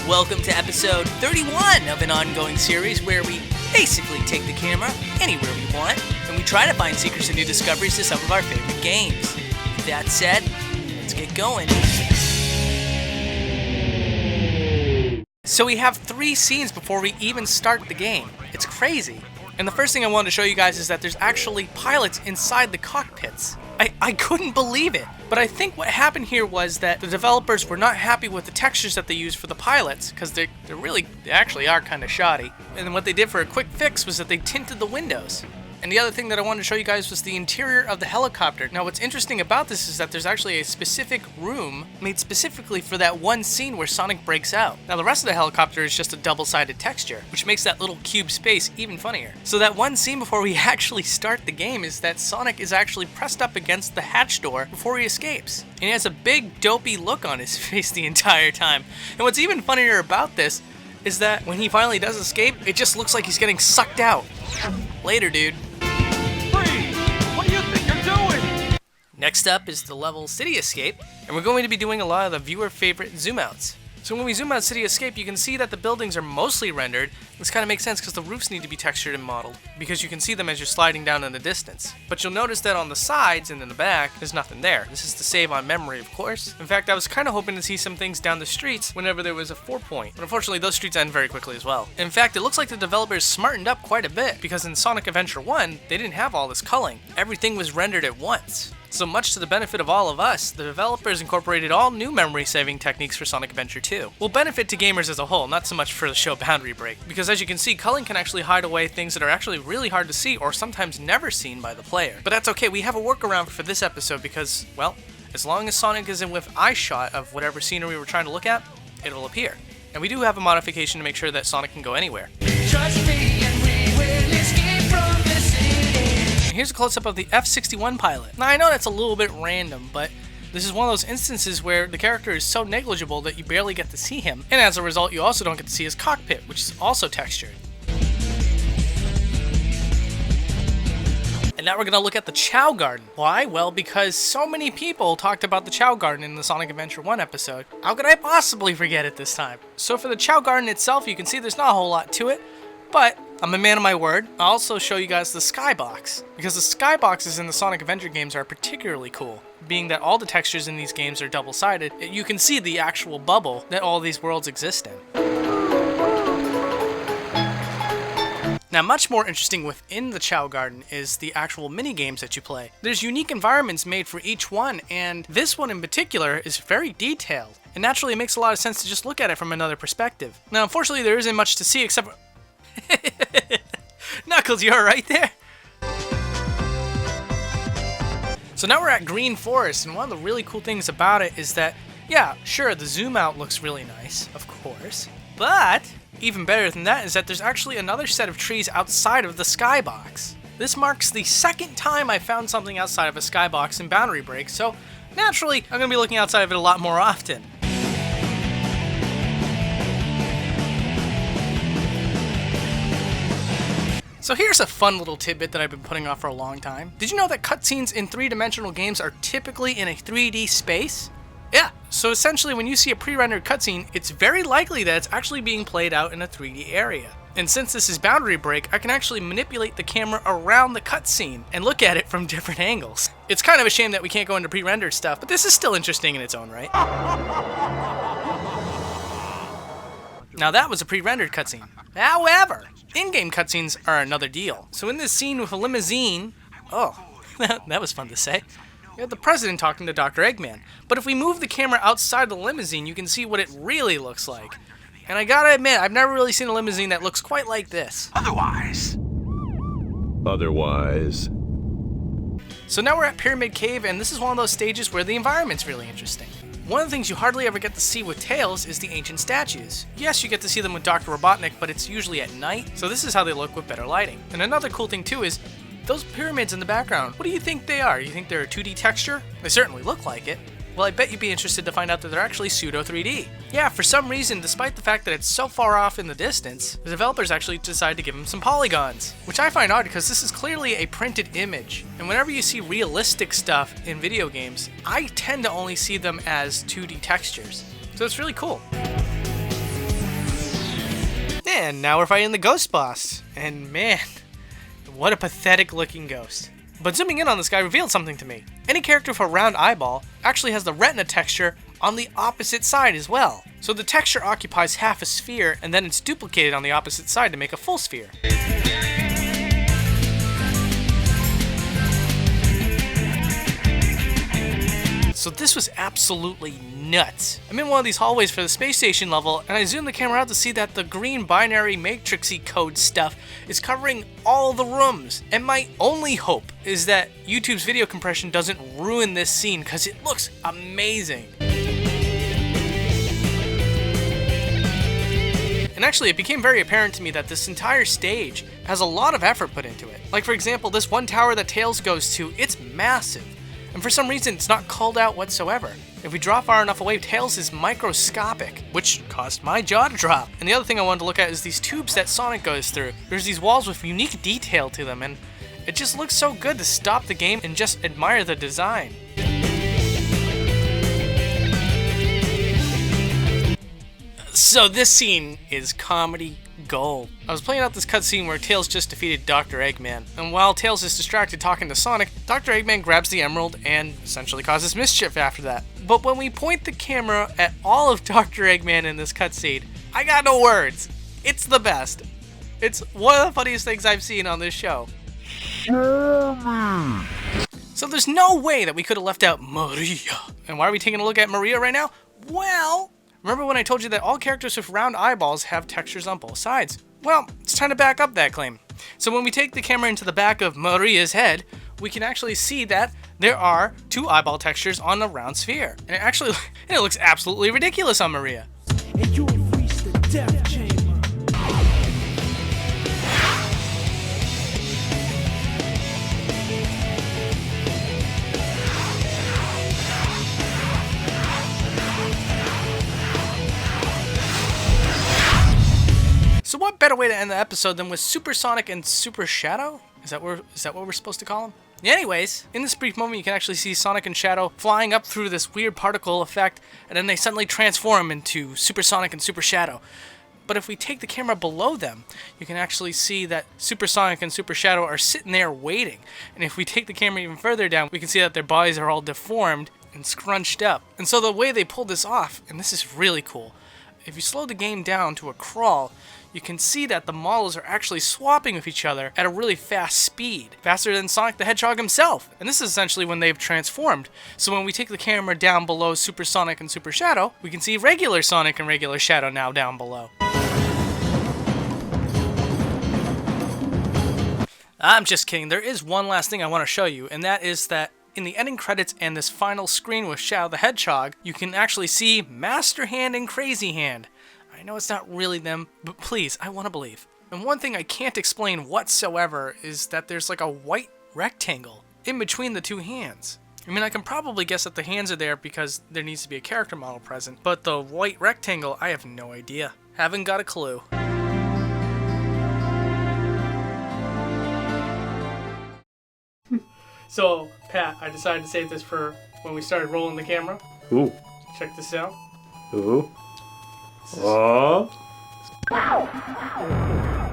Welcome to episode 31 of an ongoing series where we basically take the camera anywhere we want and we try to find secrets and new discoveries to some of our favorite games. With that said, let's get going. So we have 3 scenes before we even start the game. It's crazy. And the first thing I wanted to show you guys is that there's actually pilots inside the cockpits. I couldn't believe it. But I think what happened here was that the developers were not happy with the textures that they used for the pilots, because they actually are kind of shoddy. And what they did for a quick fix was that they tinted the windows. And the other thing that I wanted to show you guys was the interior of the helicopter. Now what's interesting about this is that there's actually a specific room made specifically for that one scene where Sonic breaks out. Now the rest of the helicopter is just a double-sided texture, which makes that little cube space even funnier. So that one scene before we actually start the game is that Sonic is actually pressed up against the hatch door before he escapes. And he has a big dopey look on his face the entire time. And what's even funnier about this is that when he finally does escape, it just looks like he's getting sucked out. Later, dude. Next up is the level City Escape, and we're going to be doing a lot of the viewer favorite zoom outs. So when we zoom out City Escape, you can see that the buildings are mostly rendered. This kind of makes sense because the roofs need to be textured and modeled, because you can see them as you're sliding down in the distance. But you'll notice that on the sides and in the back, there's nothing there. This is to save on memory, of course. In fact, I was kind of hoping to see some things down the streets whenever there was a 4-point, but unfortunately those streets end very quickly as well. In fact, it looks like the developers smartened up quite a bit, because in Sonic Adventure 1, they didn't have all this culling. Everything was rendered at once. So much to the benefit of all of us, the developers incorporated all new memory saving techniques for Sonic Adventure 2. Will benefit to gamers as a whole, not so much for the show Boundary Break, because as you can see, culling can actually hide away things that are actually really hard to see or sometimes never seen by the player. But that's okay, we have a workaround for this episode because, well, as long as Sonic is in with eye shot of whatever scenery we're trying to look at, it'll appear. And we do have a modification to make sure that Sonic can go anywhere. Trust me and we will escape from the city. Here's a close-up of the F-61 pilot. Now I know that's a little bit random, but this is one of those instances where the character is so negligible that you barely get to see him, and as a result you also don't get to see his cockpit, which is also textured. And now we're going to look at the Chao Garden. Why? Well, because so many people talked about the Chao Garden in the Sonic Adventure 1 episode. How could I possibly forget it this time? So for the Chao Garden itself, you can see there's not a whole lot to it, but I'm a man of my word. I'll also show you guys the skybox, because the skyboxes in the Sonic Adventure games are particularly cool. Being that all the textures in these games are double-sided, you can see the actual bubble that all these worlds exist in. Now, much more interesting within the Chao Garden is the actual mini-games that you play. There's unique environments made for each one, and this one in particular is very detailed. And naturally, it makes a lot of sense to just look at it from another perspective. Now, unfortunately, there isn't much to see except for... Knuckles, you alright there? So now we're at Green Forest, and one of the really cool things about it is that, yeah, sure, the zoom out looks really nice, of course, but even better than that is that there's actually another set of trees outside of the skybox. This marks the second time I found something outside of a skybox in Boundary Break, so naturally, I'm going to be looking outside of it a lot more often. So here's a fun little tidbit that I've been putting off for a long time. Did you know that cutscenes in 3-dimensional games are typically in a 3D space? Yeah, so essentially when you see a pre-rendered cutscene, it's very likely that it's actually being played out in a 3D area. And since this is Boundary Break, I can actually manipulate the camera around the cutscene and look at it from different angles. It's kind of a shame that we can't go into pre-rendered stuff, but this is still interesting in its own right. Now that was a pre-rendered cutscene. However, in-game cutscenes are another deal. So in this scene with a limousine, oh, that was fun to say. You have the president talking to Dr. Eggman. But if we move the camera outside the limousine, you can see what it really looks like. And I gotta admit, I've never really seen a limousine that looks quite like this. Otherwise. So now we're at Pyramid Cave, and this is one of those stages where the environment's really interesting. One of the things you hardly ever get to see with Tails is the ancient statues. Yes, you get to see them with Dr. Robotnik, but it's usually at night, so this is how they look with better lighting. And another cool thing too is, those pyramids in the background, what do you think they are? You think they're a 2D texture? They certainly look like it. Well, I bet you'd be interested to find out that they're actually pseudo 3D. Yeah, for some reason, despite the fact that it's so far off in the distance, the developers actually decided to give them some polygons, which I find odd because this is clearly a printed image. And whenever you see realistic stuff in video games, I tend to only see them as 2D textures. So it's really cool. And now we're fighting the ghost boss. And man, what a pathetic looking ghost. But zooming in on this guy revealed something to me. Any character with a round eyeball actually has the retina texture on the opposite side as well. So the texture occupies half a sphere, and then it's duplicated on the opposite side to make a full sphere. So this was absolutely nuts. I'm in one of these hallways for the space station level, and I zoom the camera out to see that the green binary matrixy code stuff is covering all the rooms. And my only hope is that YouTube's video compression doesn't ruin this scene, because it looks amazing. And actually, it became very apparent to me that this entire stage has a lot of effort put into it. Like for example, this one tower that Tails goes to, it's massive. And for some reason, it's not called out whatsoever. If we draw far enough away, Tails is microscopic, which caused my jaw to drop. And the other thing I wanted to look at is these tubes that Sonic goes through. There's these walls with unique detail to them, and it just looks so good to stop the game and just admire the design. So this scene is comedy gold. I was playing out this cutscene where Tails just defeated Dr. Eggman, and while Tails is distracted talking to Sonic, Dr. Eggman grabs the emerald and essentially causes mischief after that. But when we point the camera at all of Dr. Eggman in this cutscene, I got no words. It's the best. It's one of the funniest things I've seen on this show. So there's no way that we could have left out Maria. And why are we taking a look at Maria right now? Well, remember when I told you that all characters with round eyeballs have textures on both sides? Well, it's time to back up that claim. So when we take the camera into the back of Maria's head, we can actually see that there are two eyeball textures on the round sphere. And it looks absolutely ridiculous on Maria. And you have reached the death chamber. So what better way to end the episode than with Super Sonic and Super Shadow? Is that what we're supposed to call them? Anyways, in this brief moment you can actually see Sonic and Shadow flying up through this weird particle effect, and then they suddenly transform into Super Sonic and Super Shadow. But if we take the camera below them, you can actually see that Super Sonic and Super Shadow are sitting there waiting. And if we take the camera even further down, we can see that their bodies are all deformed and scrunched up. And so the way they pulled this off, and this is really cool, if you slow the game down to a crawl, you can see that the models are actually swapping with each other at a really fast speed, faster than Sonic the Hedgehog himself. And this is essentially when they've transformed. So when we take the camera down below Super Sonic and Super Shadow, we can see regular Sonic and regular Shadow now down below. I'm just kidding. There is one last thing I want to show you, and that is that in the ending credits and this final screen with Chao the Hedgehog, you can actually see Master Hand and Crazy Hand. I know it's not really them, but please, I want to believe. And one thing I can't explain whatsoever is that there's like a white rectangle in between the two hands. I mean, I can probably guess that the hands are there because there needs to be a character model present, but the white rectangle, I have no idea. Haven't got a clue. So, Pat, I decided to save this for when we started rolling the camera. Ooh. Check this out. Ooh. Oh.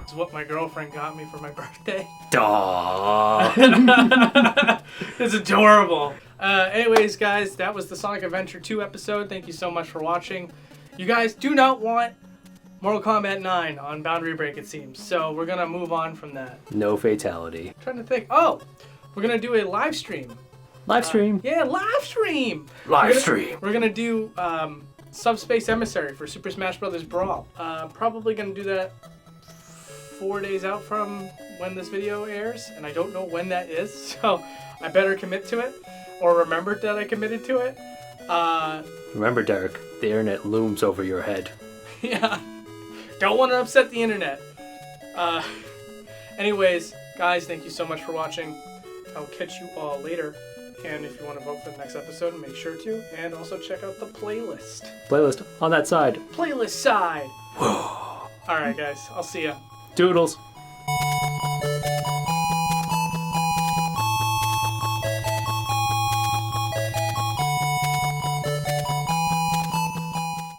This is what my girlfriend got me for my birthday. Duh. It's adorable. Anyways, guys, that was the Sonic Adventure 2 episode. Thank you so much for watching. You guys do not want Mortal Kombat 9 on Boundary Break, it seems. So we're going to move on from that. No fatality. I'm trying to think. Oh, we're going to do a live stream. Live stream. Yeah, live stream. We're going to do Subspace Emissary for Super Smash Bros. Brawl. Probably going to do that 4 days out from when this video airs, and I don't know when that is, so I better commit to it, or remember that I committed to it. Remember, Derek, the internet looms over your head. Yeah. Don't want to upset the internet. Anyways, guys, thank you so much for watching. I'll catch you all later. And if you want to vote for the next episode, make sure to. And also check out the playlist. Playlist on that side. Playlist side. Alright, guys. I'll see ya. Doodles.